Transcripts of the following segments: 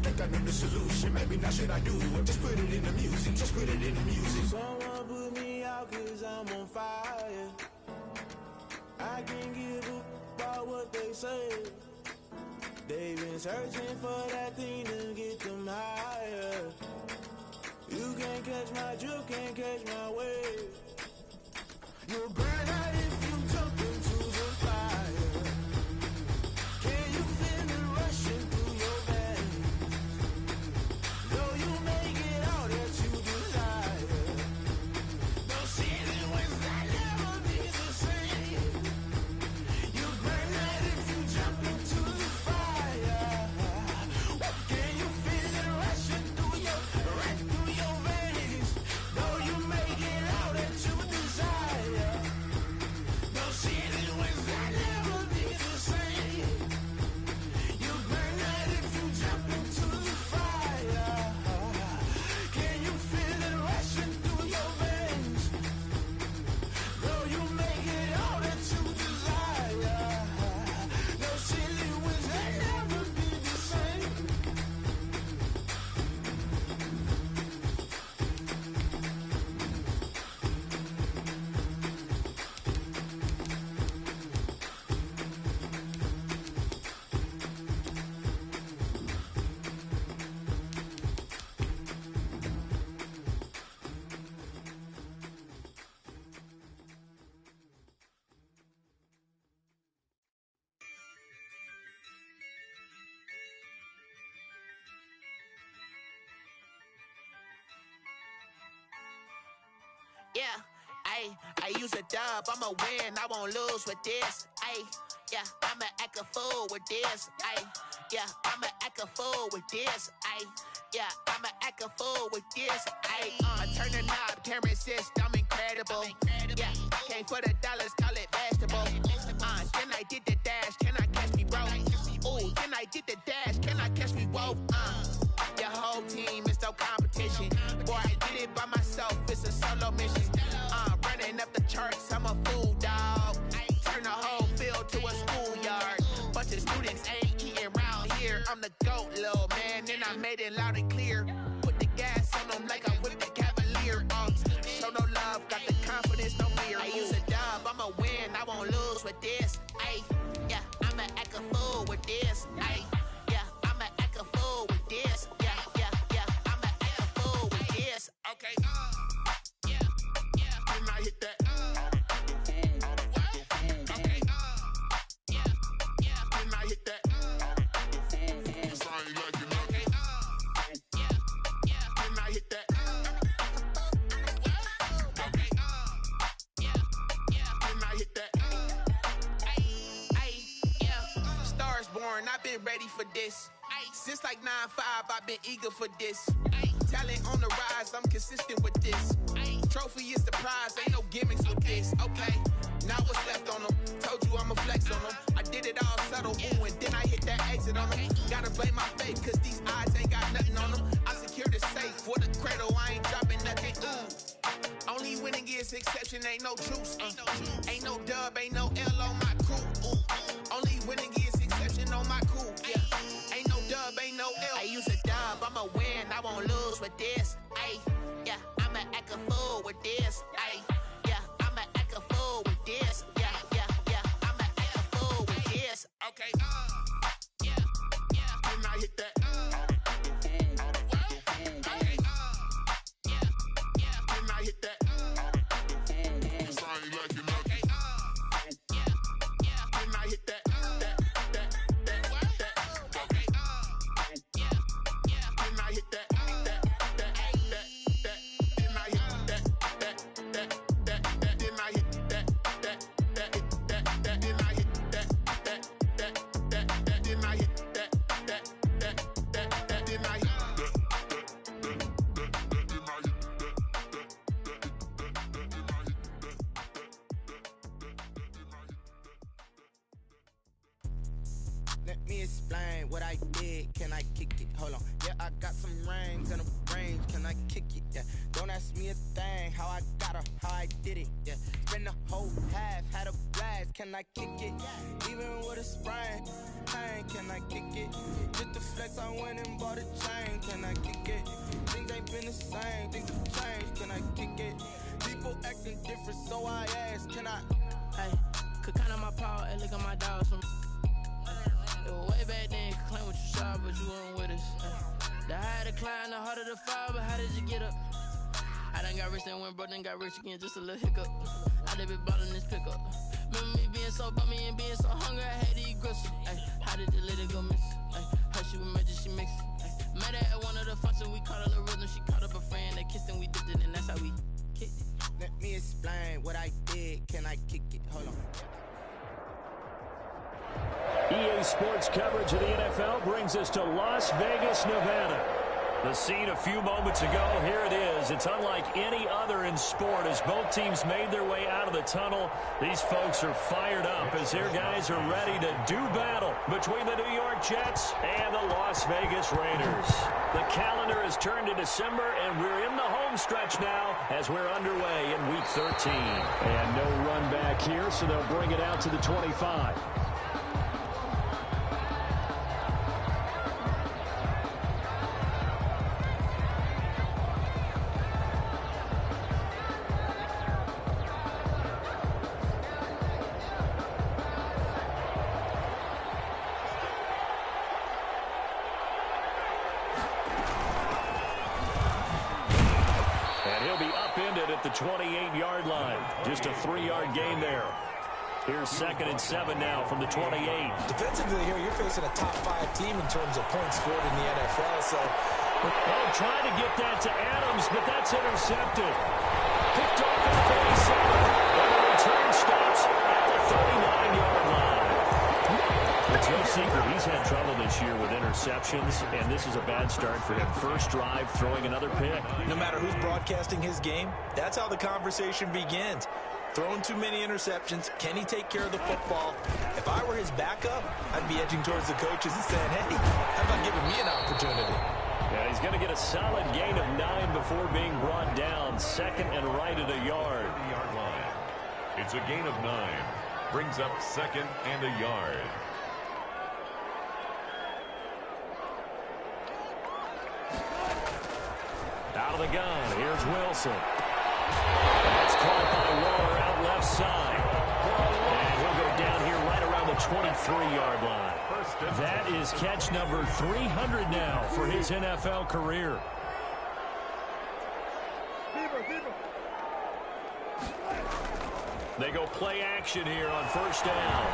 Think I know the solution, maybe not should I do it? Just put it in the music, just put it in the music. Someone put me out cause I'm on fire. I can't give up about what they say. They've been searching for that thing to get them higher. You can't catch my drift, can't catch my wave. You'll burn out if you jump into the fire. Can you feel it rushing through your veins? Though you make it all that you desire. No ceiling wins, I never be the same. You burn out if you jump into the fire. Can you feel it rushing through your veins? Though you make it all that you desire. No ceiling wins, I never be the same. You burn out if you jump into the fire. Can you feel it rushing through your veins? Though you make it all that you desire. No ceiling wins, I never be the same. Yeah, I use a dub, I'ma win, I won't lose with this. Yeah, I'ma act a fool with this. Yeah, I'ma act a fool with this. Yeah, I'ma act a fool with this. I turn the knob, can't resist, I'm incredible. Yeah, came for the dollars, call it vegetable. Then I did the dash, can I catch me, bro? Ooh, then I did the dash, can I catch me, whoa? Your whole team is no competition. Boy, I did it by myself, it's a solo mission. Running up the charts, I'm a fool, dog. Turn the whole field to a schoolyard. Bunch of students ain't eating round here. I'm the GOAT, little man, and I made it loud and clear. Put the gas on them like I whipped the Cavalier. Show no love, got the confidence, no fear. I use a dub, I'ma win, I won't lose with this. Yeah, I'ma act a fool with this. Yeah, I'ma act a fool with this. Yeah, I'ma act a fool with this. Okay. Yeah. Then I hit that. Okay. Yeah. Then I hit that. Cause I ain't like it. Okay. Yeah. Then I hit that. Okay. Yeah. Then I hit that. Yeah. Stars born, I've been ready for this. Since like 9-5, I've been eager for this. Talent on the rise, I'm consistent with this. Trophy is the prize, ain't no gimmicks with this. Okay, now what's left on them? Told you I'ma flex on them. I did it all subtle, ooh, and then I hit that exit on them. Gotta blame my faith, cause these eyes ain't got nothing on them. I secured the safe for the cradle, I ain't dropping nothing. Only winning is exception, ain't no truce. Ain't no dub, ain't no L on my crew. Only winning is exception on my crew. Yeah. Ain't no dub, ain't no L. I use a dub, I'ma win, I won't lose with this. Yeah, I'ma act a fool with this. Yeah, I'ma act a fool with this. Yeah, I'ma act a fool with this. Okay. Yeah. Then I hit that. Okay. Yeah. Then I hit that. Cause I ain't like it. Okay. Yeah. Then I hit that. Okay. Yeah. Then I hit that. Let me explain what I did. Can I kick it? Hold on. Yeah, I got some rings and a range. Can I kick it? Yeah. Don't ask me a thing. How I got her, how I did it. Yeah. Spend the whole half, had a blast. Can I kick it? Even with a sprain. Hey, can I I kick it? Just the flex, I went and bought a chain, can I kick it? Things ain't been the same, things have changed, can I kick it? People acting different, so I ask, can I? Hey, could count on my power, and look at my dogs from. It was way back then, could claim what you saw, but you weren't with us. The higher the climb, the harder the fall, but how did you get up? I done got rich, then went broke, then got rich again, just a little hiccup. I done been ballin' this pickup. Remember me being so bummy and being so hungry, I had to eat gristle. Ay, how did the lady go miss? Ay, how she was magic, she mixed. Met her at one of the functions, we caught a little rhythm. She caught up a friend, they kissed and we dipped it, and that's how we kicked it. Let me explain what I did, can I kick it? Hold on. EA Sports coverage of the NFL brings us to Las Vegas, Nevada. The scene a few moments ago, here it is. It's unlike any other in sport as both teams made their way out of the tunnel. These folks are fired up as their guys are ready to do battle between the New York Jets and the Las Vegas Raiders. The calendar has turned to December, and we're in the home stretch now as we're underway in Week 13. And no run back here, so they'll bring it out to the 25. The 28-yard line. Just a 3-yard gain there. Here's 2nd and 7 now from the 28. Defensively here, you're facing a top-5 team in terms of points scored in the NFL. So, trying to get that to Adams, but that's intercepted. Picked off at 37. And the return stops at the 39-yard line. It's no secret he's had trouble this year with interceptions, and this is a bad start for him. First drive, throwing another pick. No matter who's broadcasting his game, that's how the conversation begins. Throwing too many interceptions, can he take care of the football? If I were his backup, I'd be edging towards the coaches and saying, hey, how about giving me an opportunity? Yeah, he's going to get a solid gain of 9 before being brought down. 2nd and right at a yard. Line. It's a gain of 9. Brings up 2nd and a yard. Out of the gun, here's Wilson. That's caught by Waller out left side. And he'll go down here right around the 23-yard line. That is catch number 300 now for his NFL career. They go play action here on 1st down.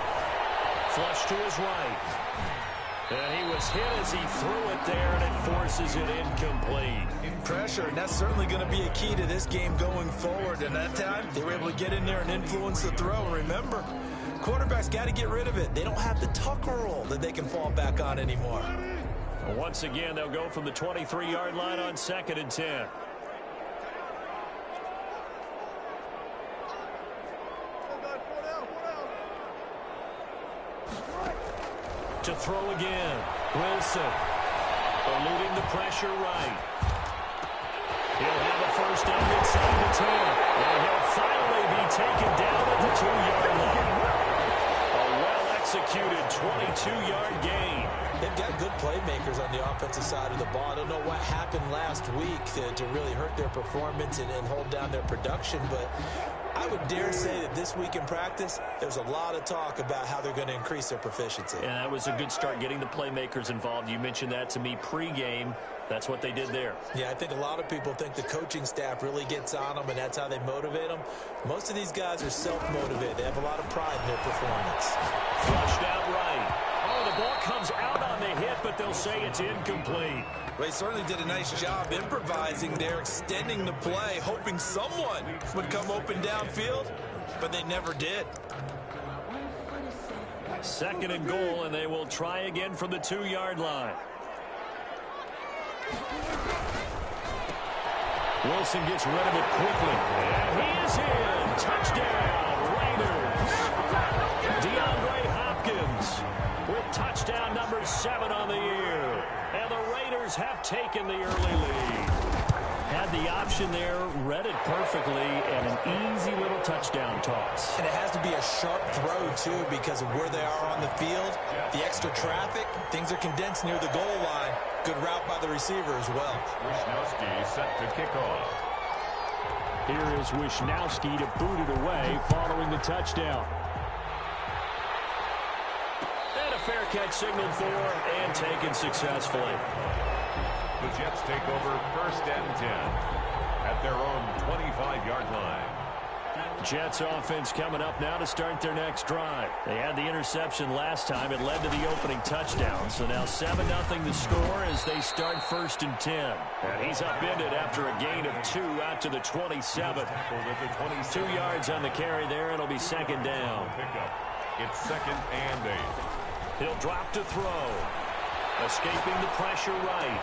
Flush to his right. And he was hit as he threw it there, and it forces it incomplete. Pressure, and that's certainly going to be a key to this game going forward. And that time, they were able to get in there and influence the throw. Remember, quarterbacks got to get rid of it. They don't have the tucker roll that they can fall back on anymore. Once again, they'll go from the 23-yard line on 2nd and 10. To throw again. Wilson eluding the pressure right. He'll have a first down inside the 10. And he'll finally be taken down at the 2-yard line. A well-executed 22-yard gain. They've got good playmakers on the offensive side of the ball. I don't know what happened last week to really hurt their performance and hold down their production, but I would dare say that this week in practice, there's a lot of talk about how they're going to increase their proficiency. And that was a good start, getting the playmakers involved. You mentioned that to me pregame. That's what they did there. Yeah, I think a lot of people think the coaching staff really gets on them, and that's how they motivate them. Most of these guys are self-motivated. They have a lot of pride in their performance. Flushed out right. Oh, the ball comes out on the hit, but they'll say it's incomplete. Well, he certainly did a nice job improvising there, extending the play, hoping someone would come open downfield, but they never did. 2nd and goal, and they will try again from the 2-yard line. Wilson gets rid of it quickly, and he is in. Touchdown, Raiders. DeAndre Hopkins with touchdown number 7 on the year. And the Raiders have taken the early lead. Had the option there, read it perfectly, and an easy little touchdown toss. And it has to be a sharp throw, too, because of where they are on the field, the extra traffic, things are condensed near the goal line. Good route by the receiver as well. Wisnowski set to kick off. Here is Wisnowski to boot it away following the touchdown. And a fair catch signaled for and taken successfully. The Jets take over 1st and 10 at their own 25-yard line. Jets offense coming up now to start their next drive. They had the interception last time. It led to the opening touchdown. So now 7-0 the score as they start 1st and 10. And he's upended after a gain of 2 out to the 27. 2 yards on the carry there. It'll be 2nd down. It's 2nd and 8. He'll drop to throw. Escaping the pressure right.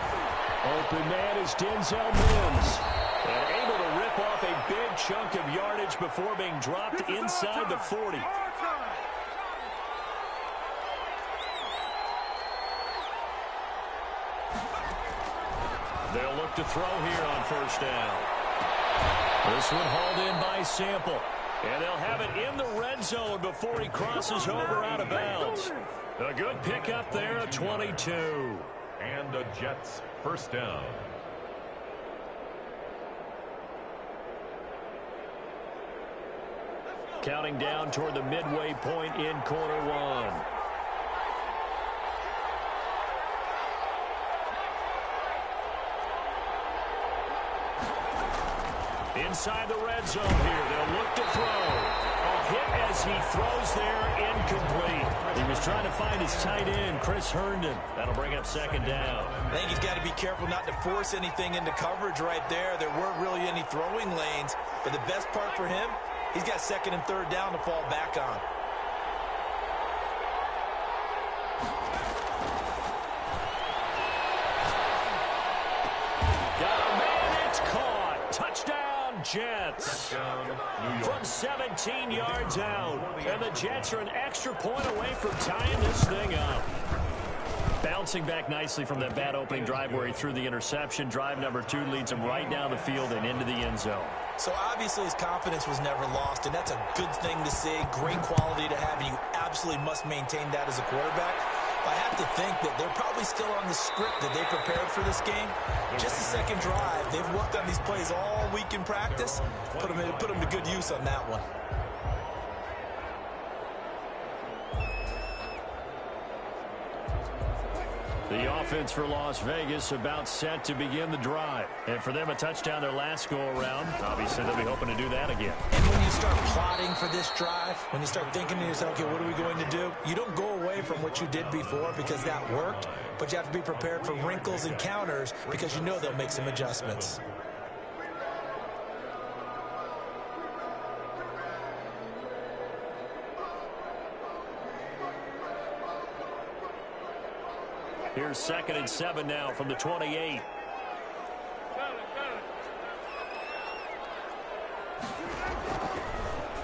Open man is Denzel Mims. And able to rip off a big chunk of yardage before being dropped inside the 40. They'll look to throw here on 1st down. This one hauled in by Sample. And they'll have it in the red zone before he crosses over out of bounds. A good pickup there at 22. And the Jets 1st down. Counting down toward the midway point in quarter 1. Inside the red zone here. They'll look to throw. A hit as he throws there, incomplete. He was trying to find his tight end, Chris Herndon. That'll bring up 2nd down. I think he's got to be careful not to force anything into coverage right there. There weren't really any throwing lanes. But the best part for him, he's got 2nd and 3rd down to fall back on. Got a man, it's caught. Touchdown, Jets. From 17 yards out. And the Jets are an extra point away from tying this thing up. Bouncing back nicely from that bad opening drive where he threw the interception. Drive number 2 leads him right down the field and into the end zone. So obviously his confidence was never lost, and that's a good thing to see. Great quality to have, and you absolutely must maintain that as a quarterback. I have to think that they're probably still on the script that they prepared for this game. Just the 2nd drive. They've worked on these plays all week in practice. Put them to good use on that one. The offense for Las Vegas about set to begin the drive. And for them, a touchdown their last go-around. Obviously, they'll be hoping to do that again. And when you start plotting for this drive, when you start thinking to yourself, okay, what are we going to do? You don't go away from what you did before because that worked, but you have to be prepared for wrinkles and counters because you know they'll make some adjustments. Here's 2nd and 7 now from the 28.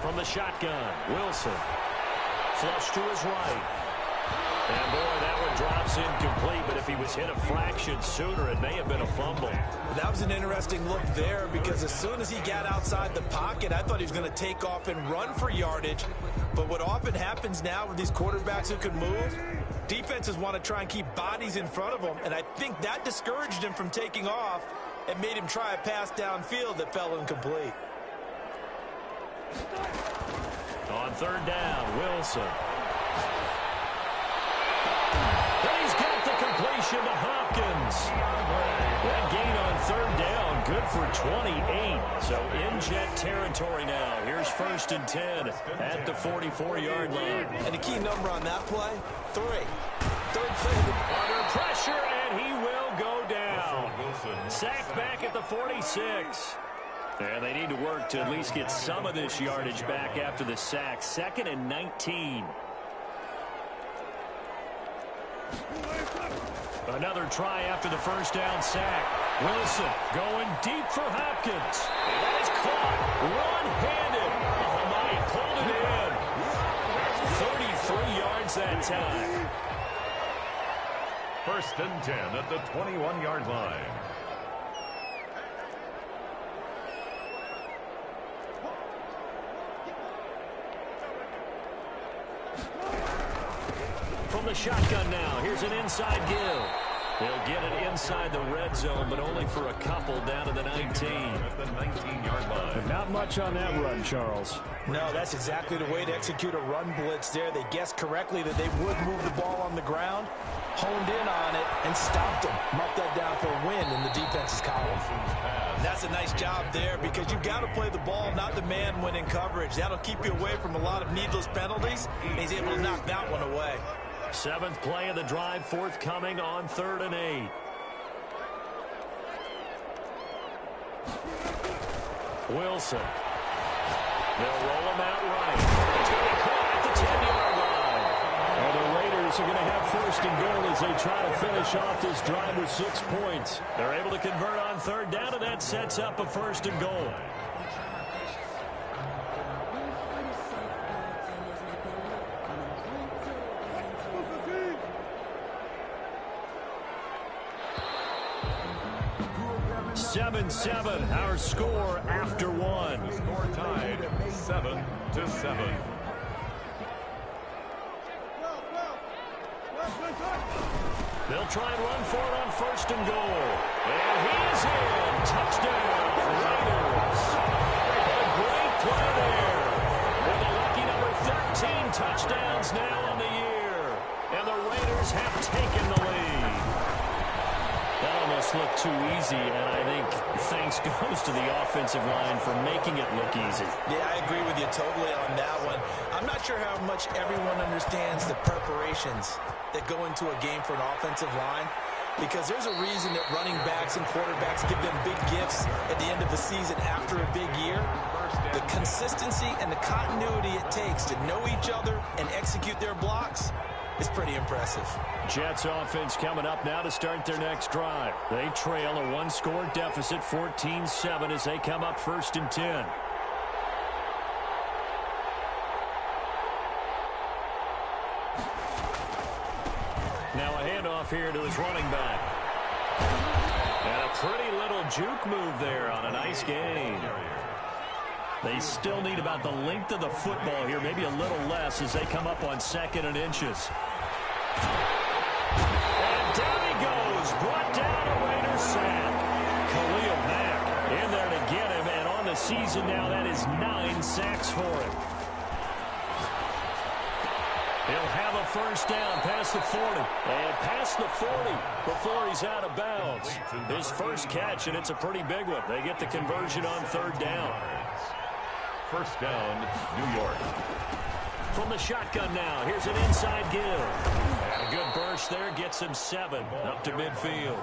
From the shotgun, Wilson. Flush to his right. And boy, that one drops incomplete, but if he was hit a fraction sooner, it may have been a fumble. That was an interesting look there because as soon as he got outside the pocket, I thought he was going to take off and run for yardage. But what often happens now with these quarterbacks who can move, defenses want to try and keep bodies in front of them, and I think that discouraged him from taking off and made him try a pass downfield that fell incomplete. On 3rd down, Wilson. He's got the completion to Hopkins. That gain on 3rd down, good for 28. So in Jet territory now. Here's 1st and 10 at the 44-yard line. And the key number on that play, 3. 3rd play. Under pressure, and he will go down. Sacked back at the 46. And they need to work to at least get some of this yardage back after the sack. 2nd and 19. Another try after the 1st down sack. Wilson going deep for Hopkins. And that is caught one-handed. Mahamaya pulled it in. 33 yards that time. 1st and 10 at the 21-yard line. shotgun now. Here's an inside give. They'll get it inside the red zone, but only for a couple down to the 19. At the 19-yard line. But not much on that run, Charles. No, that's exactly the way to execute a run blitz there. They guessed correctly that they would move the ball on the ground, honed in on it, and stopped them. Marked that down for a win in the defense's column. That's a nice job there because you've got to play the ball, not the man when in coverage. That'll keep you away from a lot of needless penalties, and he's able to knock that one away. 7th play of the drive, forthcoming on 3rd and 8. Wilson. They'll roll him out running. It's going to be caught at the 10-yard line. Well, the Raiders are going to have 1st and goal as they try to finish off this drive with 6 points. They're able to convert on 3rd down, and that sets up a 1st and goal. Our score after 1. Score tied 7-7. They'll try and run for it on 1st and goal. And he's in. Touchdown, Raiders. A great play there. With a lucky number 13 touchdowns now on the year. And the Raiders have taken the lead. That almost looked too easy, and I think thanks goes to the offensive line for making it look easy. Yeah, I agree with you totally on that one. I'm not sure how much everyone understands the preparations that go into a game for an offensive line, because there's a reason that running backs and quarterbacks give them big gifts at the end of the season after a big year. The consistency and the continuity it takes to know each other and execute their blocks is pretty impressive. Jets offense coming up now to start their next drive. They trail a 1-score deficit, 14-7, as they come up 1st and 10. Now a handoff here to his running back. And a pretty little juke move there on a nice gain. They still need about the length of the football here, maybe a little less as they come up on 2nd and inches. And down he goes, brought down a Raiders sack. Khalil Mack in there to get him, and on the season now, that is 9 sacks for him. He'll have a 1st down past the 40. And past the 40 before he's out of bounds. His first catch, and it's a pretty big one. They get the conversion on 3rd down. 1st down, New York. From the shotgun now, here's an inside give. And a good burst there gets him 7 up to midfield.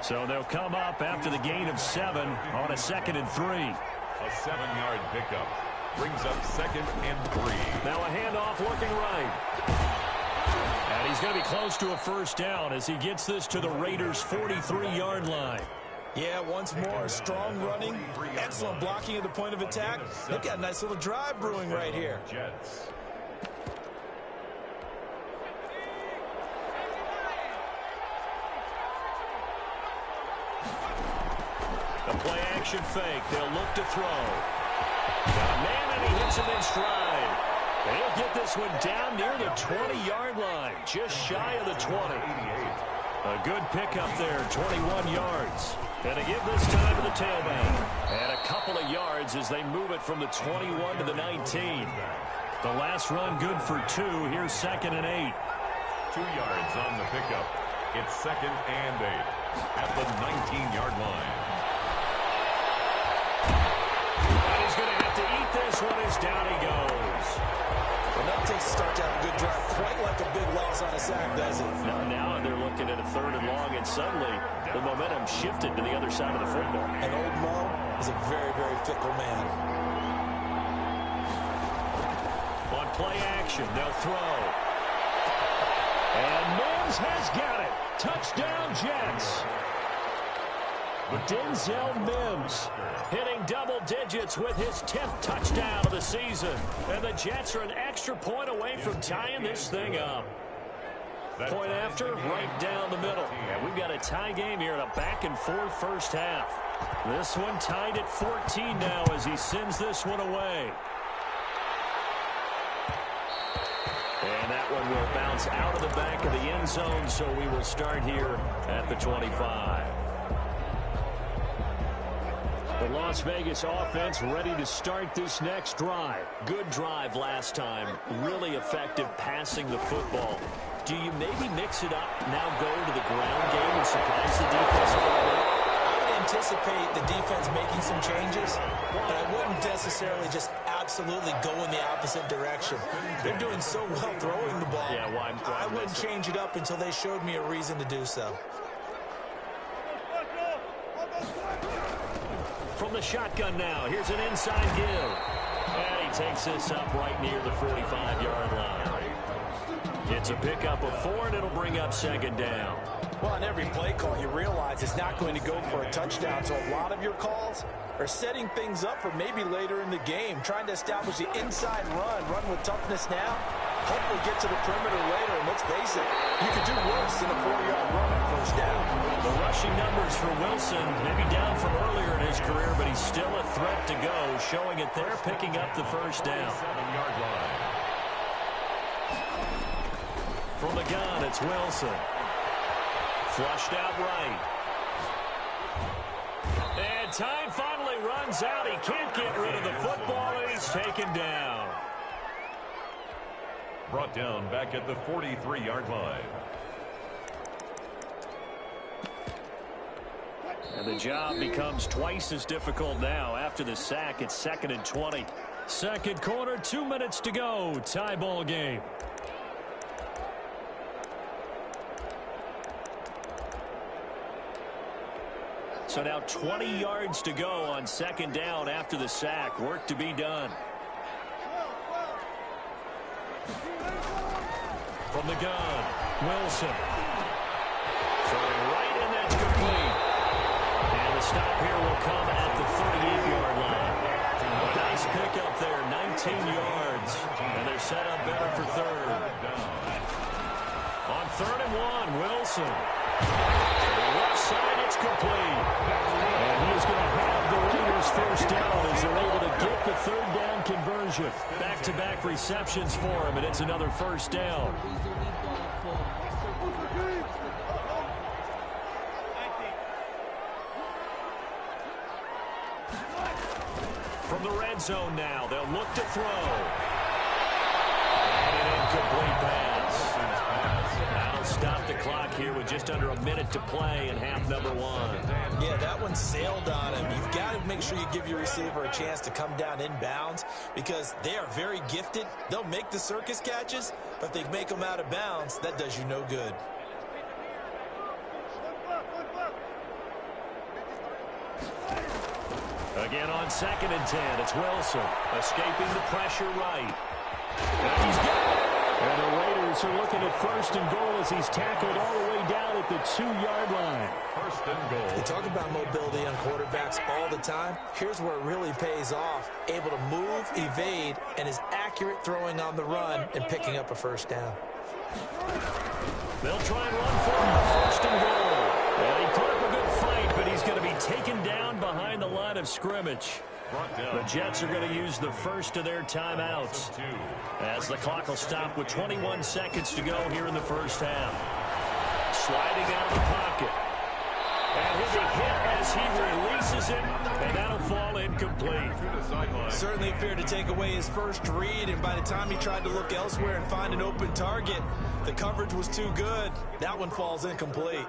So they'll come up after the gain of 7 on a 2nd and 3. A 7-yard pickup brings up 2nd and 3. Now a handoff looking right. And he's going to be close to a 1st down as he gets this to the Raiders' 43-yard line. Yeah, once more, strong running, excellent blocking at the point of attack. They've got a nice little drive brewing right here. Jets. The play action fake. They'll look to throw. Got a man, and he hits him in stride. They'll get this one down near the 20-yard line, just shy of the 20. A good pickup there, 21 yards. And to give this time to the tailback. And a couple of yards as they move it from the 21 to the 19. The last run good for 2. Here's 2nd and 8. 2 yards on the pickup. It's 2nd and 8 at the 19-yard line. And he's going to have to eat this one as down he goes. Well, that takes a start to have a good drive, quite like a big loss on a sack, does it? Now they're looking at a 3rd and long, and suddenly the momentum shifted to the other side of the football. And old Mo is a very, very fickle man. On play action, they'll throw. And Mims has got it. Touchdown, Jets. Denzel Mims hitting double digits with his 10th touchdown of the season. And the Jets are an extra point away from tying this thing up. Point after, right down the middle. And we've got a tie game here in a back-and-forth 1st half. This one tied at 14 now as he sends this one away. And that that one will bounce out of the back of the end zone, so we will start here at the 25. The Las Vegas offense ready to start this next drive. Good drive last time. Really effective passing the football. Do you maybe mix it up, now go to the ground game and surprise the defense a little bit? I would anticipate the defense making some changes, but I wouldn't necessarily just absolutely go in the opposite direction. They're doing so well throwing the ball. Yeah, I wouldn't change it up until they showed me a reason to do so. From the shotgun now, here's an inside give. And he takes this up right near the 45-yard line. It's a pickup of 4, and it'll bring up second down. Well, on every play call, you realize it's not going to go for a touchdown, so a lot of your calls are setting things up for maybe later in the game, trying to establish the inside run with toughness now, hopefully get to the perimeter later, and let's face it, you could do worse than a 4-yard run on first down. The rushing numbers for Wilson, maybe down from earlier in his career, but he's still a threat to go, showing it there, picking up the first down. 7-yard line. From the gun, it's Wilson. Flushed out right. And time finally runs out. He can't get rid of the football, and he's taken down. Brought down back at the 43-yard line. And the job becomes twice as difficult now. After the sack, it's 2nd and 20. Second quarter, 2 minutes to go. Tie ball game. So now 20 yards to go on second down after the sack. Work to be done. From the gun, Wilson. Throwing right, and that's complete. And the stop here will come at the 38-yard line. A nice pickup there, 19 yards. And they're set up better for third. On 3rd and 1, Wilson. Left side, it's complete. And he's going to have the Raiders first down as they're able to get the 3rd down conversion. Back-to-back receptions for him, and it's another first down. From the red zone now, they'll look to throw. And an incomplete pass. That'll stop the clock here with just under a minute to play in half number 1. Yeah, that one sailed on him. You've got to make sure you give your receiver a chance to come down inbounds because they are very gifted. They'll make the circus catches, but if they make them out of bounds, that does you no good. Again on 2nd and 10, it's Wilson escaping the pressure right. And he's got it. And the Raiders are looking at 1st and goal as he's tackled all the way down at the 2-yard line. 1st and goal. We talk about mobility on quarterbacks all the time. Here's where it really pays off. Able to move, evade, and is accurate throwing on the run and picking up a first down. They'll try and run for him for 1st and goal. And he put up a good fight, but he's going to be taken down behind the line of scrimmage. The Jets are going to use the first of their timeouts as the clock will stop with 21 seconds to go here in the first half. Sliding out of the pocket. And he'll be hit as he releases it, and that'll fall incomplete. Certainly appeared to take away his first read, and by the time he tried to look elsewhere and find an open target, the coverage was too good. That one falls incomplete.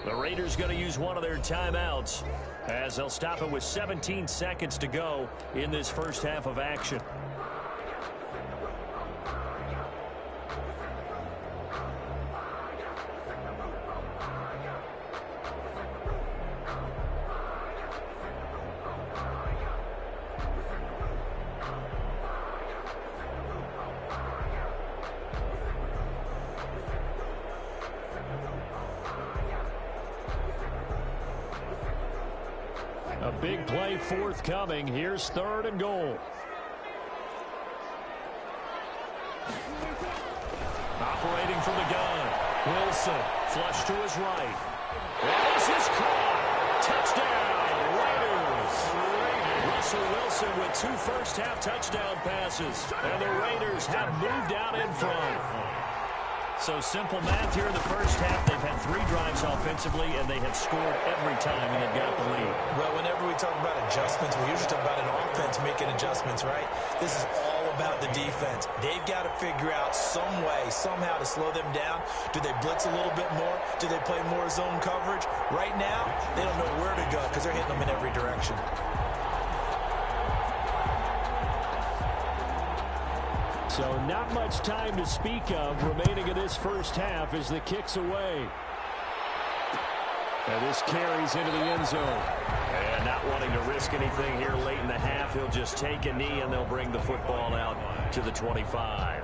The Raiders going to use one of their timeouts as they'll stop it with 17 seconds to go in this first half of action. A big play forthcoming. Here's 3rd and goal. Operating from the gun. Wilson, flush to his right. This is caught. Touchdown, Raiders. Russell Wilson with 2 first-half touchdown passes. And the Raiders have moved out in front. So simple math here in the first half. They've had 3 drives offensively, and they have scored every time and they've got the lead. Well, whenever we talk about adjustments, we usually talk about an offense making adjustments, right? This is all about the defense. They've got to figure out some way, somehow to slow them down. Do they blitz a little bit more? Do they play more zone coverage? Right now, they don't know where to go because they're hitting them in every direction. So not much time to speak of remaining in this first half as the kick's away. And this carries into the end zone. And not wanting to risk anything here late in the half, he'll just take a knee and they'll bring the football out to the 25.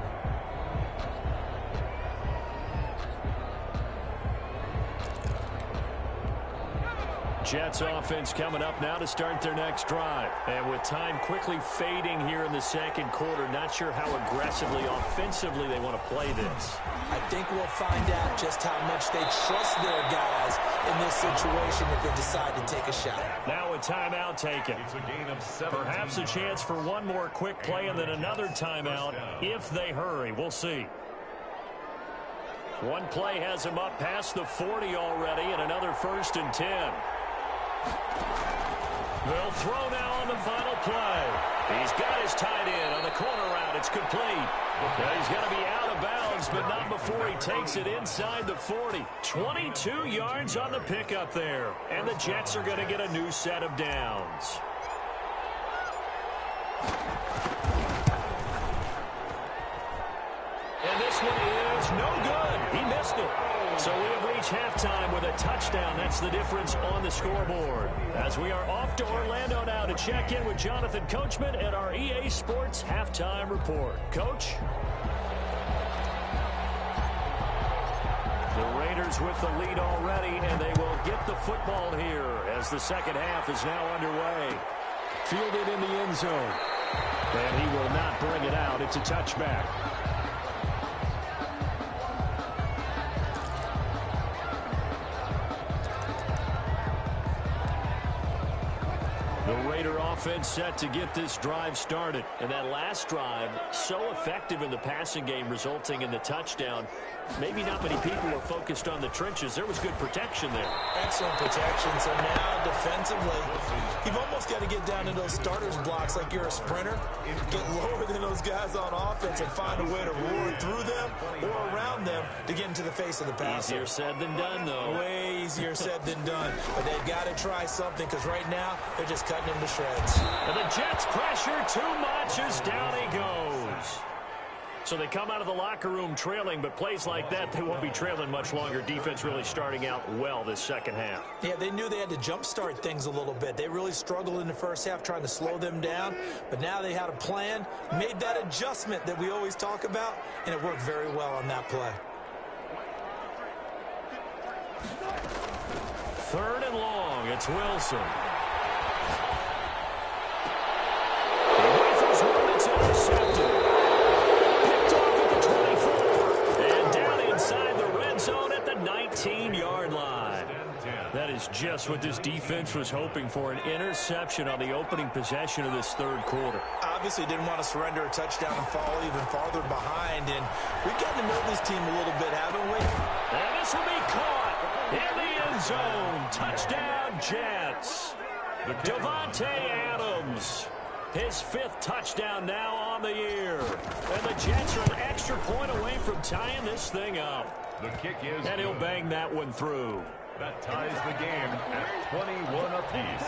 Jets offense coming up now to start their next drive. And with time quickly fading here in the second quarter, not sure how aggressively, offensively they want to play this. I think we'll find out just how much they trust their guys in this situation if they decide to take a shot. Now a timeout taken. Perhaps a chance for one more quick play and then another timeout if they hurry. We'll see. One play has him up past the 40 already and another 1st and 10. They'll throw now on the final play. He's got his tight end on the corner route. It's complete. Now he's going to be out of bounds, but not before he takes it inside the 40. 22 yards on the pickup there. And the Jets are going to get a new set of downs. And this one is no good. He missed it. So we have reached halftime with a touchdown. That's the difference on the scoreboard. As we are off to Orlando now to check in with Jonathan Coachman at our EA Sports Halftime Report. Coach? The Raiders with the lead already, and they will get the football here as the second half is now underway. Fielded in the end zone. And he will not bring it out. It's a touchback. The Raider offense set to get this drive started. And that last drive, so effective in the passing game, resulting in the touchdown. Maybe not many people were focused on the trenches. There was good protection there. Excellent protection. So now defensively, you've almost got to get down into those starters blocks like you're a sprinter. Get lower than those guys on offense and find a way to roar through them or around them to get into the face of the passer. Easier said than done, though. Way easier said than done. But they've got to try something because right now they're just cutting him to shreds. And the Jets pressure too much as down he goes. So they come out of the locker room trailing, but plays like that, they won't be trailing much longer. Defense really starting out well this second half. Yeah, they knew they had to jumpstart things a little bit. They really struggled in the first half trying to slow them down, but now they had a plan, made that adjustment that we always talk about, and it worked very well on that play. 3rd and long, it's Wilson. It's intercepted. Picked off at the 24. And down inside the red zone at the 19-yard line. That is just what this defense was hoping for, an interception on the opening possession of this third quarter. Obviously didn't want to surrender a touchdown and fall even farther behind, and we've gotten to know this team a little bit, haven't we? And this will be caught in the end zone. Touchdown, Jets. Devontae Adams. His 5th touchdown now on the year. And the Jets are an extra point away from tying this thing up. The kick is and he'll bang that one through. That ties the game at 21 apiece.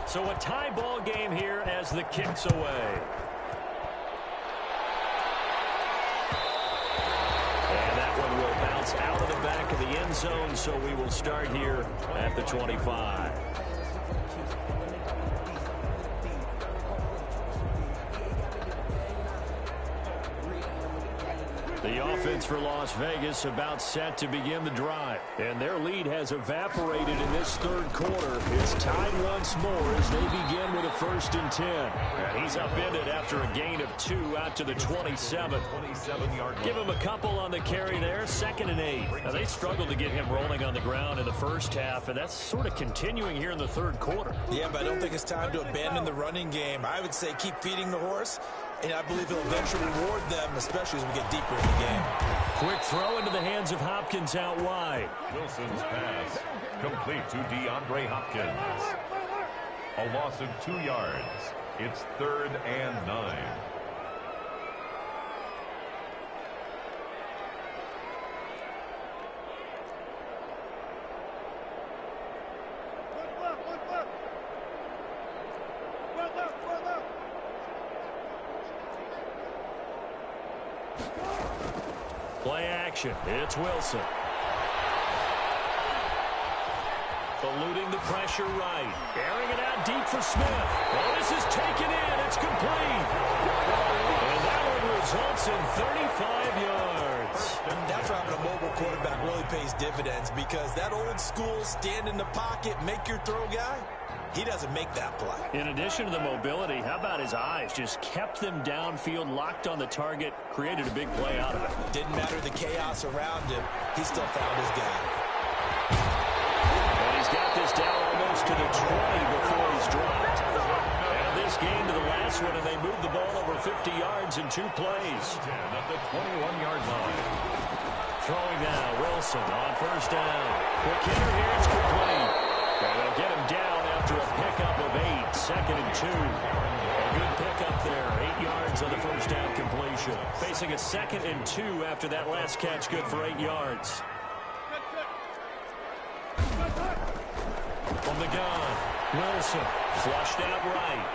So a tie ball game here as the kick's away. And that one will bounce out of the back of the end zone, so we will start here at the 25. The offense for Las Vegas about set to begin the drive. And their lead has evaporated in this third quarter. It's tied once more as they begin with a 1st and 10. And he's upended after a gain of 2 out to the 27. 27-yard line. Give him a couple on the carry there, 2nd and 8. Now, they struggled to get him rolling on the ground in the first half, and that's sort of continuing here in the third quarter. Yeah, but I don't think it's time to abandon the running game. I would say keep feeding the horse, and I believe he'll eventually reward them, especially as we get deeper in the game. Quick throw into the hands of Hopkins out wide. Wilson's pass complete to DeAndre Hopkins. A loss of 2 yards. It's 3rd and 9. Play action. It's Wilson. Eluding the pressure right. Airing it out deep for Smith. Oh, this is taken in. It's complete. And that one results in 35 yards. That's why having a mobile quarterback really pays dividends, because that old school stand in the pocket, make your throw guy, he doesn't make that play. In addition to the mobility, how about his eyes? Just kept them downfield, locked on the target, created a big play out of it. Didn't matter the chaos around him. He still found his guy. And he's got this down almost to the 20 before he's dropped. And this game to the last one, and they moved the ball over 50 yards in 2 plays. 10 at the 21-yard line. Throwing now, Wilson on 1st down. Quick hitter here, it's complete. And they'll get him down after a pickup of 8, 2nd and 2. A good pickup there, 8 yards on the 1st down completion. Facing a 2nd and 2 after that last catch, good for 8 yards. From the gun, Wilson flushed out right.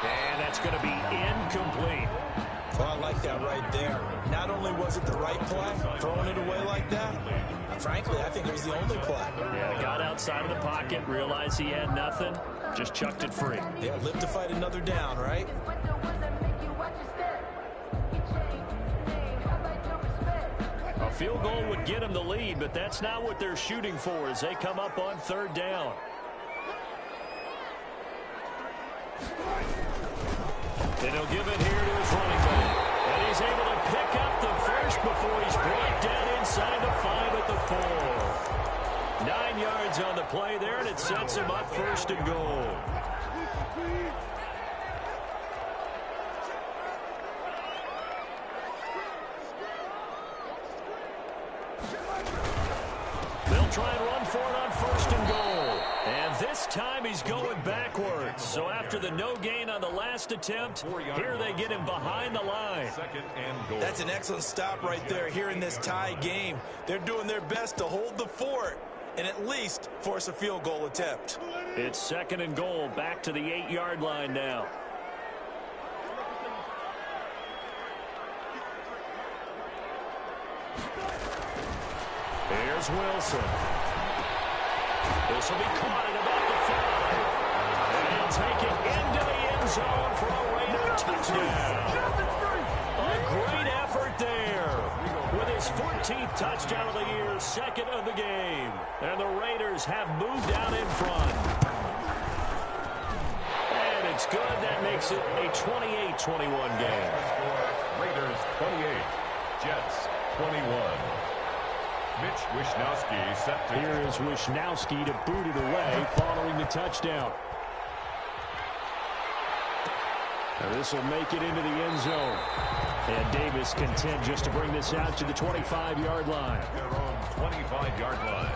And that's going to be incomplete. Well, I like that right there. Not only was it the right play, throwing it away like that, frankly, I think it was the only play. Yeah, got outside of the pocket, realized he had nothing, just chucked it free. Yeah, live to fight another down, right? A field goal would get him the lead, but that's not what they're shooting for as they come up on 3rd down. And he'll give it here to his running back. And he's able to pick up the first before he's brought down inside the 5 at the 4. 9 yards on the play there, and it sets him up 1st and goal. They'll try and run for it on 1st and goal. And this time he's going backwards. So after the no gain on the last attempt, here they get him behind the line. 2nd and goal. That's an excellent stop right there here in this tie game. They're doing their best to hold the fort and at least force a field goal attempt. It's 2nd and goal, back to the 8-yard line now. Here's Wilson. This will be caught at about the 5. And he'll take it into the end zone for a Raider touchdown. A great effort there. With his 14th touchdown of the year, 2nd of the game. And the Raiders have moved out in front. And it's good. That makes it a 28-21 game. Raiders 28, Jets 21. Mitch Wishnowsky set to... Here is Wishnowsky to boot it away following the touchdown. And this will make it into the end zone. And Davis content just to bring this out to the 25-yard line. Their own 25-yard line.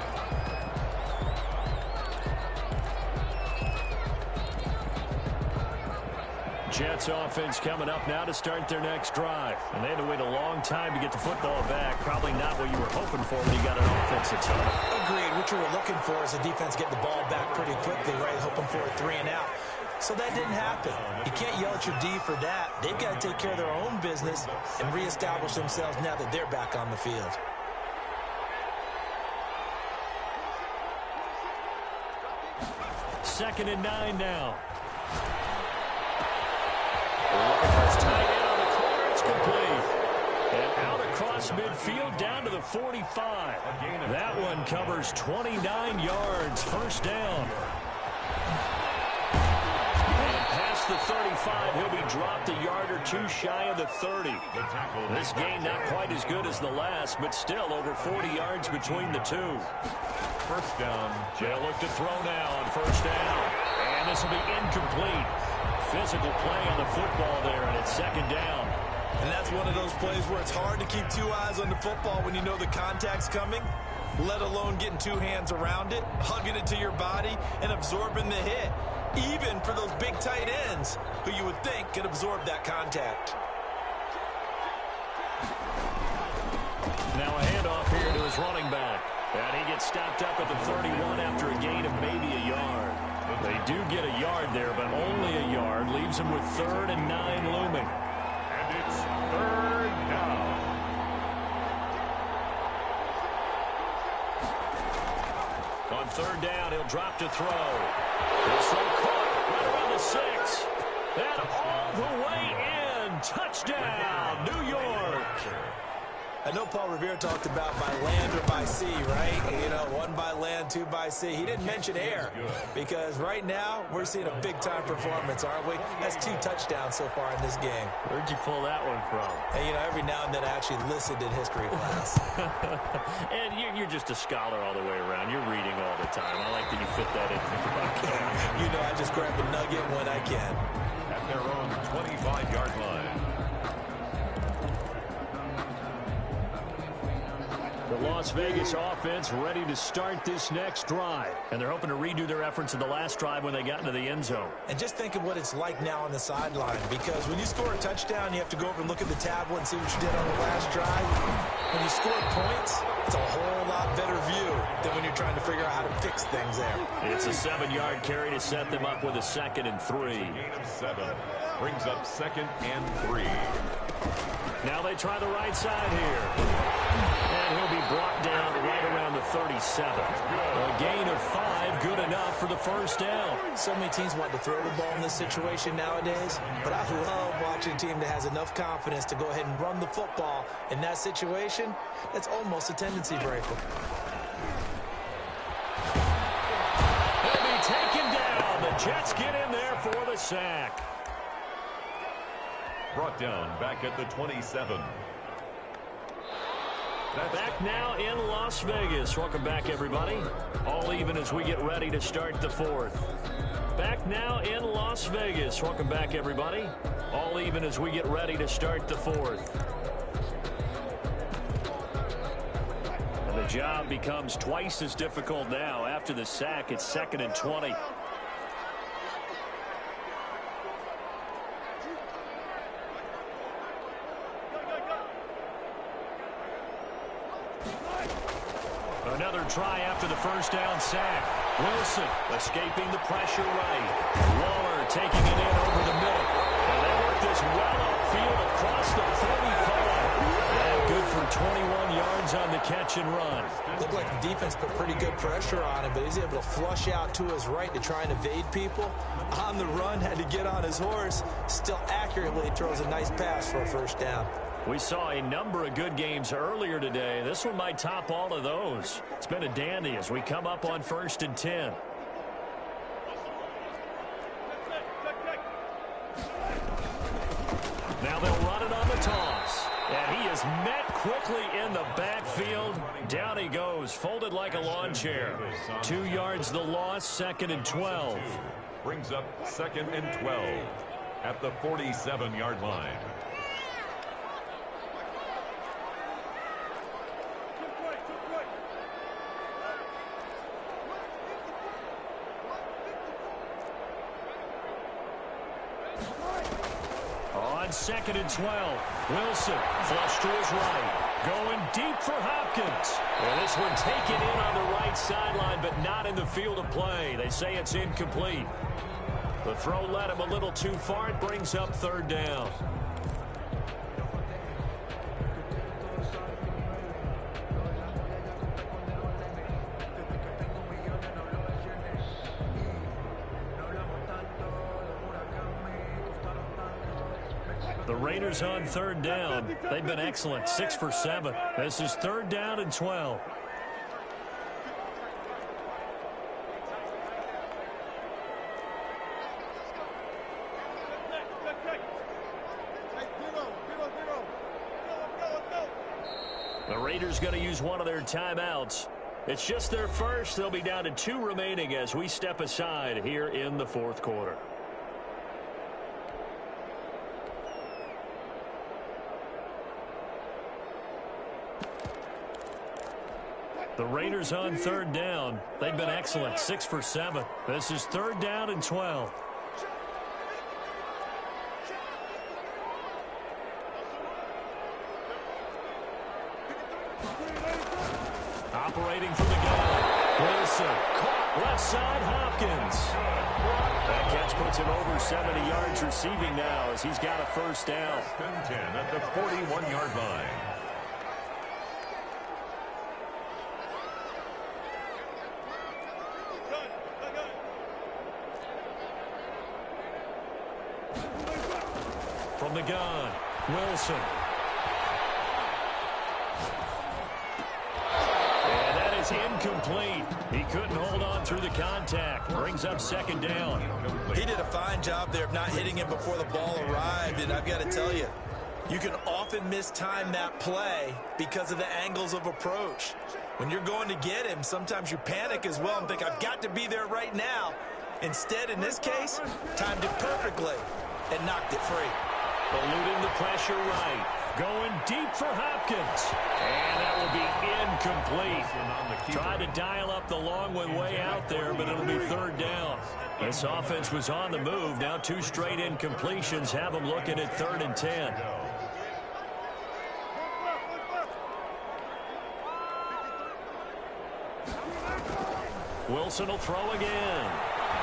Jets offense coming up now to start their next drive. And they had to wait a long time to get the football back. Probably not what you were hoping for when you got an offensive ton. Agreed. What you were looking for is the defense getting the ball back pretty quickly, right? Hoping for a 3 and out. So that didn't happen. You can't yell at your D for that. They've got to take care of their own business and reestablish themselves now that they're back on the field. Second and 9 now. Looking for his tight end on the corner. It's complete. And out across across midfield down to the 45. That one covers 29 yards. First down. The 35, he'll be dropped a yard or two shy of the 30. This game not quite as good as the last, but still over 40 yards between the two. First down. They'll look to throw now on first down. And this will be incomplete. Physical play on the football there, and it's second down. And that's one of those plays where it's hard to keep two eyes on the football when you know the contact's coming, let alone getting two hands around it, hugging it to your body, and absorbing the hit. Even for those big tight ends who you would think could absorb that contact. Now a handoff here to his running back. And he gets stopped up at the 31 after a gain of maybe a yard. They do get a yard there, but only a yard. Leaves him with 3rd and 9 looming. And it's 3rd down. On 3rd down, he'll drop to throw. This one caught right around the 6. And all the way in. Touchdown, New York. I know Paul Revere talked about by land or by sea, right? You know, 1 by land, 2 by sea. He didn't mention air because right now we're seeing a big-time performance, aren't we? That's 2 touchdowns so far in this game. Where'd you pull that one from? And, you know, every now and then I actually listened in history class. And you're just a scholar all the way around. You're reading all the time. I like that you fit that in the broadcast. You know, I just grab a nugget when I can. At their own 25-yard line. The Las Vegas offense ready to start this next drive. And they're hoping to redo their efforts in the last drive when they got into the end zone. And just think of what it's like now on the sideline, because when you score a touchdown, you have to go over and look at the tablet and see what you did on the last drive. When you score points, it's a whole lot better view than when you're trying to figure out how to fix things there. It's a 7-yard carry to set them up with a 2nd and 3. Gain of 7. Brings up 2nd and 3. Now they try the right side here. And he'll be brought down right around the 37. A gain of 5, good enough for the first down. So many teams want to throw the ball in this situation nowadays, but I love watching a team that has enough confidence to go ahead and run the football. In that situation, that's almost a tendency breaker. He'll be taken down. The Jets get in there for the sack. Brought down back at the 27. Back now in Las Vegas. Welcome back, everybody. All even as we get ready to start the 4th. Back now in Las Vegas. Welcome back, everybody. All even as we get ready to start the 4th. And the job becomes twice as difficult now. After the sack, it's 2nd and 20. Another try after the first down sack. Wilson escaping the pressure right. Waller taking it in over the middle. And they work this well upfield across the 45. And good for 21 yards on the catch and run. Looked like the defense put pretty good pressure on him, but he's able to flush out to his right to try and evade people. On the run, had to get on his horse. Still accurately throws a nice pass for a first down. We saw a number of good games earlier today. This one might top all of those. It's been a dandy as we come up on 1st and 10. Now they'll run it on the toss. And he is met quickly in the backfield. Down he goes, folded like a lawn chair. 2 yards the loss, 2nd and 12. Brings up 2nd and 12 at the 47-yard line. On 2nd and 12, Wilson flush to his right, going deep for Hopkins. Well, this one taken in on the right sideline, but not in the field of play. They say it's incomplete. The throw led him a little too far. It brings up 3rd down. The Raiders on third down. They've been excellent, 6 for 7. This is 3rd down and 12. The Raiders going to use one of their timeouts. It's just their first. They'll be down to 2 remaining as we step aside here in the 4th quarter. The Raiders on third down. They've been excellent, 6 for 7. This is 3rd down and 12. Operating from the gun. Wilson caught left side Hopkins. That catch puts him over 70 yards receiving now as he's got a 1st down. 10 at the 41-yard line. From the gun, Wilson. And that is incomplete. He couldn't hold on through the contact. Brings up 2nd down. He did a fine job there of not hitting him before the ball arrived, and I've got to tell you, you can often mistime that play because of the angles of approach. When you're going to get him, sometimes you panic as well and think, I've got to be there right now. Instead, in this case, timed it perfectly and knocked it free. Eluding the pressure right. Going deep for Hopkins. And that will be incomplete. Tried to dial up the long one way out there, but it'll be 3rd down. This offense was on the move. Now 2 straight incompletions have them looking at 3rd and 10. Wilson will throw again.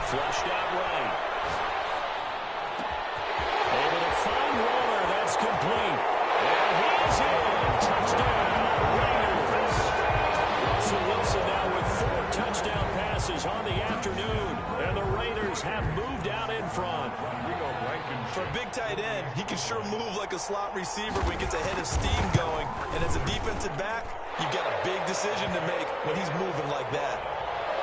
Flushed out right. Able to find Warner. That's complete. And he's in. Touchdown, Raiders. Russell Wilson now with 4 touchdown passes on the afternoon. And the Raiders have moved out in front. For a big tight end, he can sure move like a slot receiver when he gets a head of steam going. And as a defensive back, you've got a big decision to make when he's moving like that.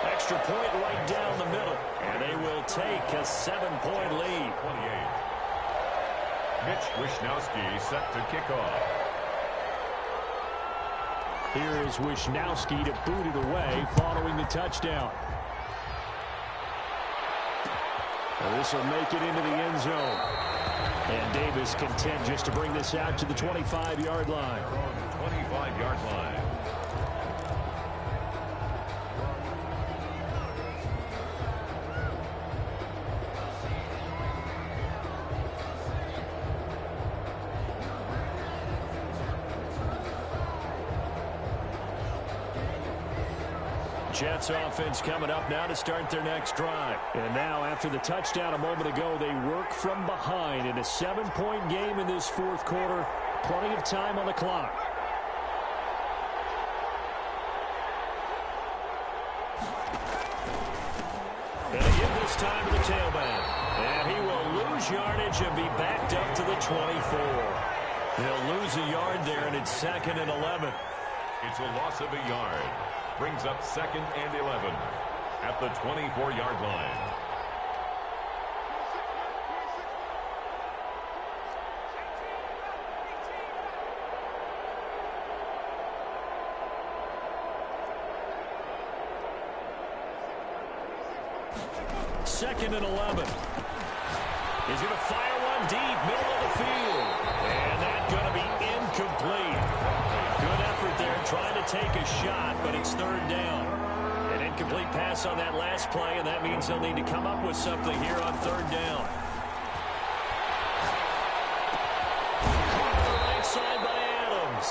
Extra point right down the middle. And they will take a 7-point lead. 28. Mitch Wishnowsky set to kick off. Here is Wishnowsky to boot it away following the touchdown. Well, this will make it into the end zone. And Davis content just to bring this out to the 25-yard line. 25-yard line. Jets offense coming up now to start their next drive. And now after the touchdown a moment ago, they work from behind in a 7-point game in this 4th quarter. Plenty of time on the clock. And again this time to the tailback. And he will lose yardage and be backed up to the 24. He'll lose a yard there, and it's 2nd and 11. It's a loss of a yard. Brings up 2nd and 11 at the 24-yard line. Second and 11. He's going to fire one deep, middle of the field. And that's going to be incomplete. Good effort there trying to take a shot, but it's 3rd down. An incomplete pass on that last play, and that means they'll need to come up with something here on 3rd down. Caught on the right side by Adams.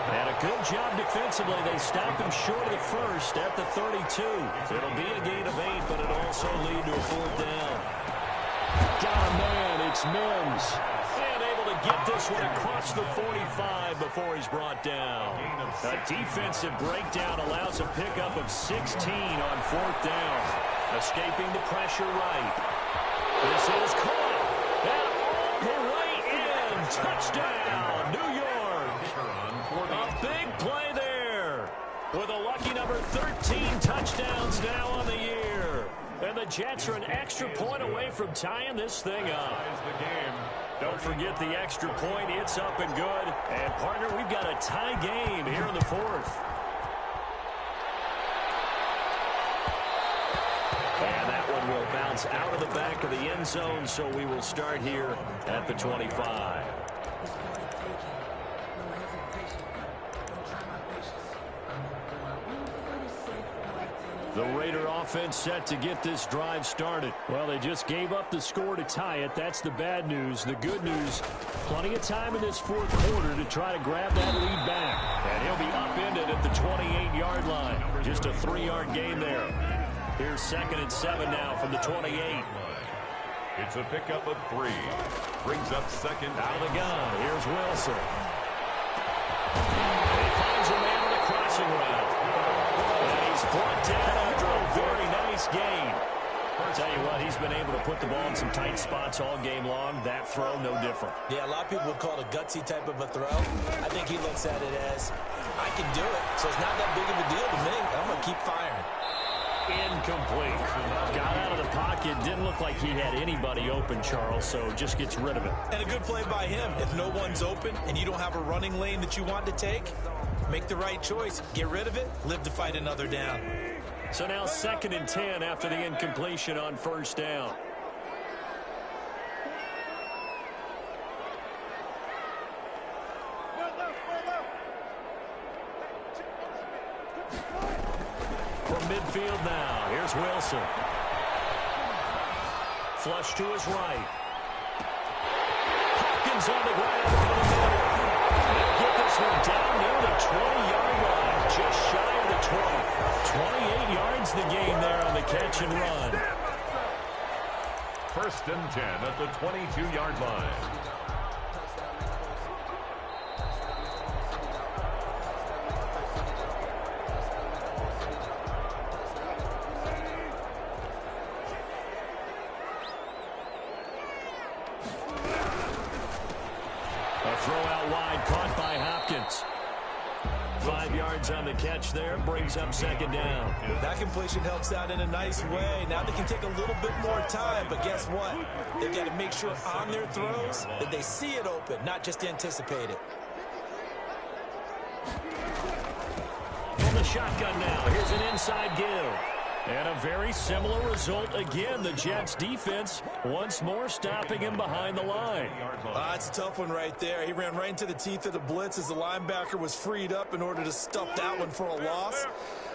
And a good job defensively. They stopped him short of the first at the 32. It'll be a gain of 8, but it'll also lead to a 4th down. Got a man. It's Mims. And able to get this one across the 45 before he's brought down. A defensive breakdown allows a pickup of 16 on 4th down. Escaping the pressure right. This is caught. And all the way in. touchdown, New York. A big play there with a lucky number 13 touchdowns now on the year. And the Jets are an extra point away from tying this thing up. Don't forget the extra point. It's up and good. And, partner, we've got a tie game here in the fourth. And that one will bounce out of the back of the end zone, so we will start here at the 25. The Raider offense set to get this drive started. Well, they just gave up the score to tie it. That's the bad news. The good news, plenty of time in this fourth quarter to try to grab that lead back. And he'll be upended at the 28-yard line. Just a 3-yard gain there. Here's 2nd and 7 now from the 28. It's a pickup of 3. Brings up 2nd. Out of the gun. Here's Wilson. And he finds a man with a crossing route. And he's brought down after a very nice gain. I'll tell you what, he's been able to put the ball in some tight spots all game long. That throw, no different. Yeah, a lot of people would call it a gutsy type of a throw. I think he looks at it as, I can do it, so it's not that big of a deal to me. I'm going to keep firing. Incomplete. Got out of the pocket. Didn't look like he had anybody open, Charles, so just gets rid of it. And a good play by him. If no one's open and you don't have a running lane that you want to take, make the right choice. Get rid of it. Live to fight another down. So now 2nd and 10 after the incompletion on 1st down. From midfield now, here's Wilson. Flush to his right. Hopkins on the ground for the middle. They'll get this one down near the 20-yard line, just shy of the 20. 28 yards the gain there on the catch and run. 1st and 10 at the 22-yard line. Throw out wide, caught by Hopkins. 5 yards on the catch there, brings up 2nd down. That completion helps out in a nice way. Now they can take a little bit more time, but guess what? They've got to make sure on their throws that they see it open, not just anticipate it. From the shotgun now, here's an inside give. And a very similar result again. The Jets defense once more stopping him behind the line. That's a tough one right there. He ran right into the teeth of the blitz as the linebacker was freed up in order to stuff that one for a loss.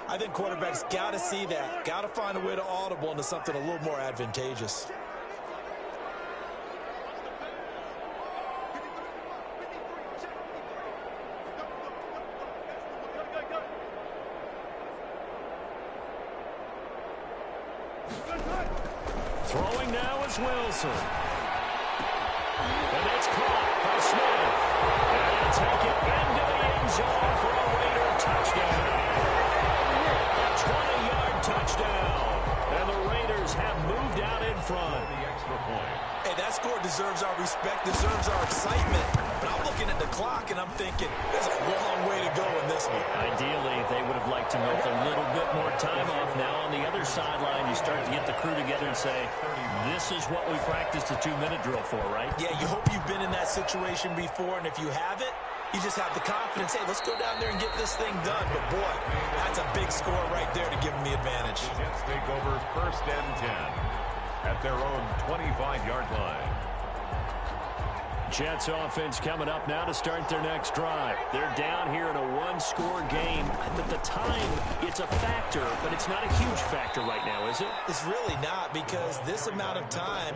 I think quarterbacks got to see that. Got to find a way to audible into something a little more advantageous. Throwing now is Wilson. And it's caught by Smith. And he'll take it into the end zone for a Raider touchdown. A 20-yard touchdown. And the Raiders have moved out in front. The extra point. Hey, that score deserves our respect, deserves our excitement. But I'm looking at the clock and I'm thinking, there's a long way to go in this one. Ideally, they would have liked to milk a little bit more time off. Now on the other sideline, you start to get the crew together and say, this is what we practiced a 2-minute drill for, right? Yeah, you hope you've been in that situation before, and if you haven't, you just have the confidence, hey, let's go down there and get this thing done. But, boy, that's a big score right there to give them the advantage. The Jets take over 1st and 10 at their own 25-yard line. Jets offense coming up now to start their next drive. They're down here in a one-score game. At the time, it's a factor, but it's not a huge factor right now, is it? It's really not, because this amount of time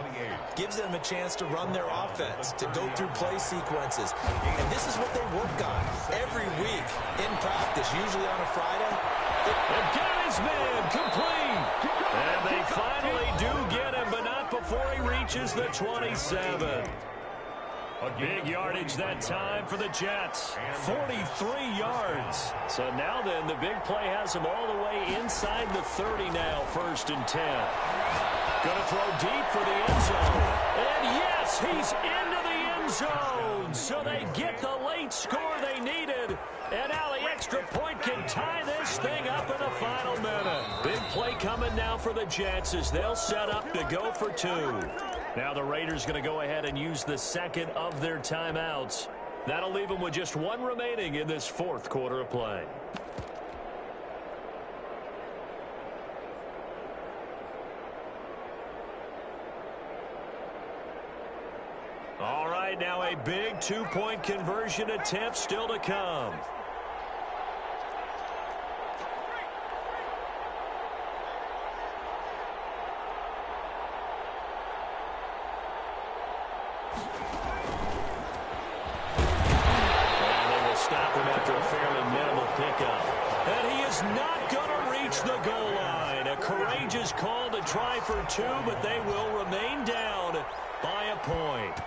gives them a chance to run their offense, to go through play sequences. And this is what they work on every week in practice, usually on a Friday. And got his man complete. And they finally do get him, but not before he reaches the 27. Big yardage that time for the Jets. 43 yards. So now then, the big play has him all the way inside the 30 now, 1st and 10. Going to throw deep for the end zone. And yes, he's into the end end zone. So they get the late score they needed. And now the extra point can tie this thing up in the final minute. Big play coming now for the Jets as they'll set up to go for two. Now the Raiders going to go ahead and use the second of their timeouts. That'll leave them with just one remaining in this fourth quarter of play. All right, now a big two-point conversion attempt still to come. Stop him after a fairly minimal pickup. And he is not going to reach the goal line. A courageous call to try for two, but they will remain down by a point.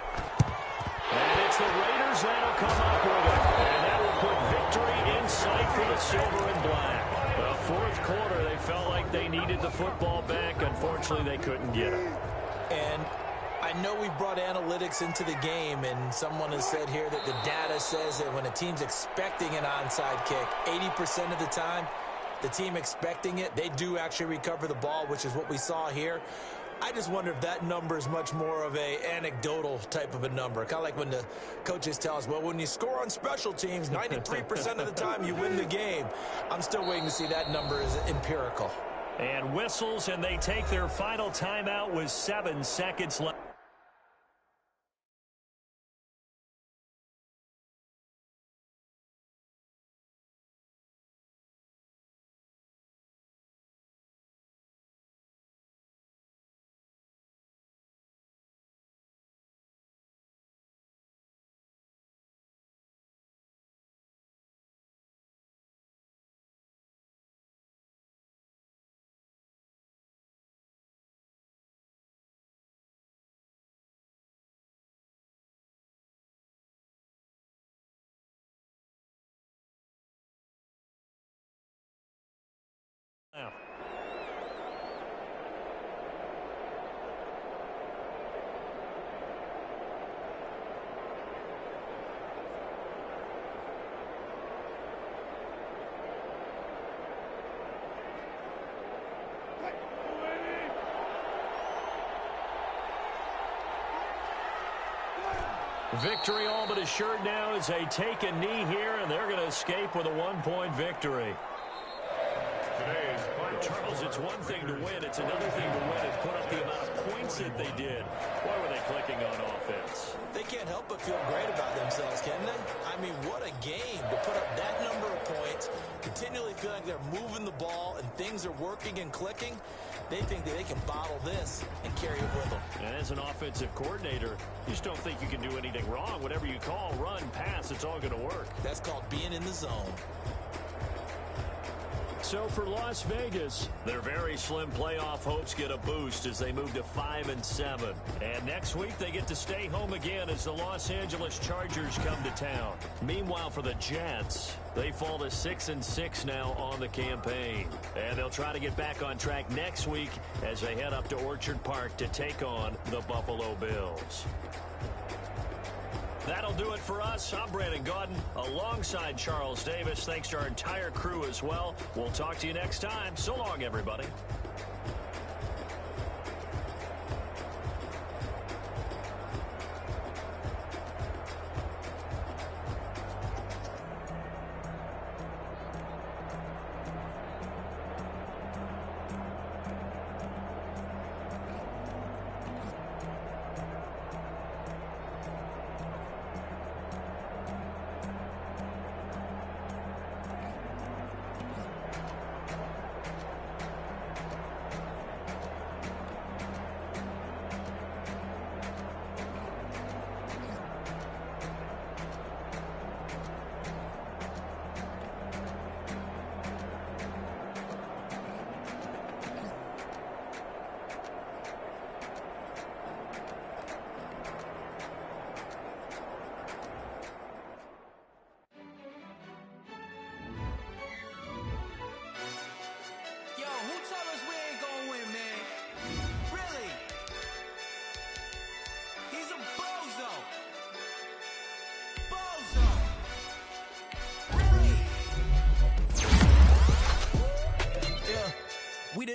And it's the Raiders that'll come up with it. And that will put victory in sight for the silver and black. The fourth quarter, they felt like they needed the football back. Unfortunately, they couldn't get it. And I know we brought analytics into the game, and someone has said here that the data says that when a team's expecting an onside kick, 80% of the time, the team expecting it, they do actually recover the ball, which is what we saw here. I just wonder if that number is much more of a anecdotal type of a number. Kind of like when the coaches tell us, well, when you score on special teams, 93% of the time you win the game. I'm still waiting to see that number is empirical. And whistles, and they take their final timeout with 7 seconds left. Now. Victory all but assured now as they take a knee here, and they're going to escape with a one-point victory. Charles, it's one thing to win. It's another thing to win and put up the amount of points that they did. Why were they clicking on offense? They can't help but feel great about themselves, can they? I mean, what a game to put up that number of points, continually feel like they're moving the ball and things are working and clicking. They think that they can bottle this and carry it with them. And as an offensive coordinator, you just don't think you can do anything wrong. Whatever you call, run, pass, it's all going to work. That's called being in the zone. So for Las Vegas, their very slim playoff hopes get a boost as they move to 5-7. And next week they get to stay home again as the Los Angeles Chargers come to town. Meanwhile for the Jets, they fall to 6-6 now on the campaign. And they'll try to get back on track next week as they head up to Orchard Park to take on the Buffalo Bills. That'll do it for us. I'm Brandon Gaudin alongside Charles Davis. Thanks to our entire crew as well. We'll talk to you next time. So long, everybody.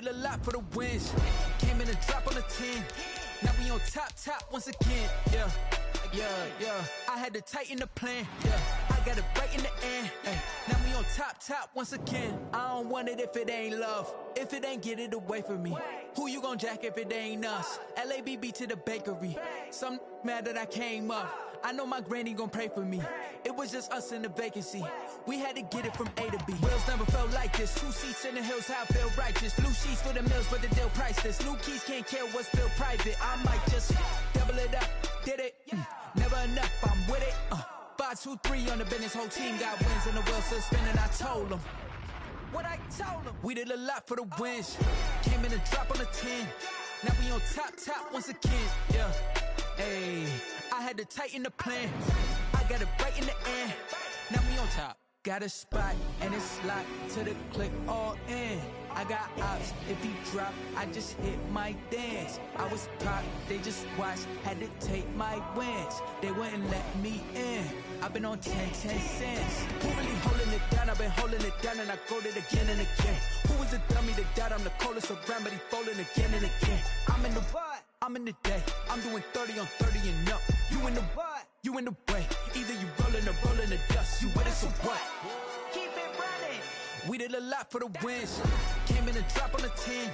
did a lot for the wins. Came in a drop on a 10. Now we on top once again. Yeah. I had to tighten the plan. Yeah. I got it right in the end. Ay. Now we on top once again. I don't want it if it ain't love. If it ain't, get it away from me. Who you gon' jack if it ain't us? LABB to the bakery. Some mad that I came up. I know my granny gon' pray for me. It was just us in the vacancy. We had to get it from A to B. Wheels never felt like this. 2 seats in the hills, how I feel righteous. Blue sheets for the mills, but the deal priceless. New keys can't care what's built private. I might just double it up. Did it? Never enough, I'm with it. 5, 2, 3 on the business. Whole team got wins and the wheels still spinning. I told them what I told them. We did a lot for the wins. Came in a drop on a 10. Now we on top once again. Yeah. Hey, I had to tighten the plan. I got it right in the end. Now we on top. Got a spot and it's locked to the click all in. I got ops, if he drop, I just hit my dance. I was pop, they just watched, had to take my wins. They wouldn't let me in. I've been on 10 cents. Who really holding it down? I've been holding it down and I go it again and again. Who was the dummy that doubt I'm the coldest around, but he folding again and again. I'm in the what? I'm in the day. I'm doing 30 on 30 and up. You in the what? You in the way. Either you rolling or rolling the dust. You with us or what? Keep it running. We did a lot for the wins. Came in a drop on a 10.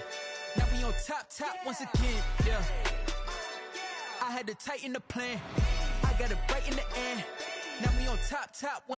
Now we on top once again. Yeah. I had to tighten the plan. I got it right in the end. Now we on top once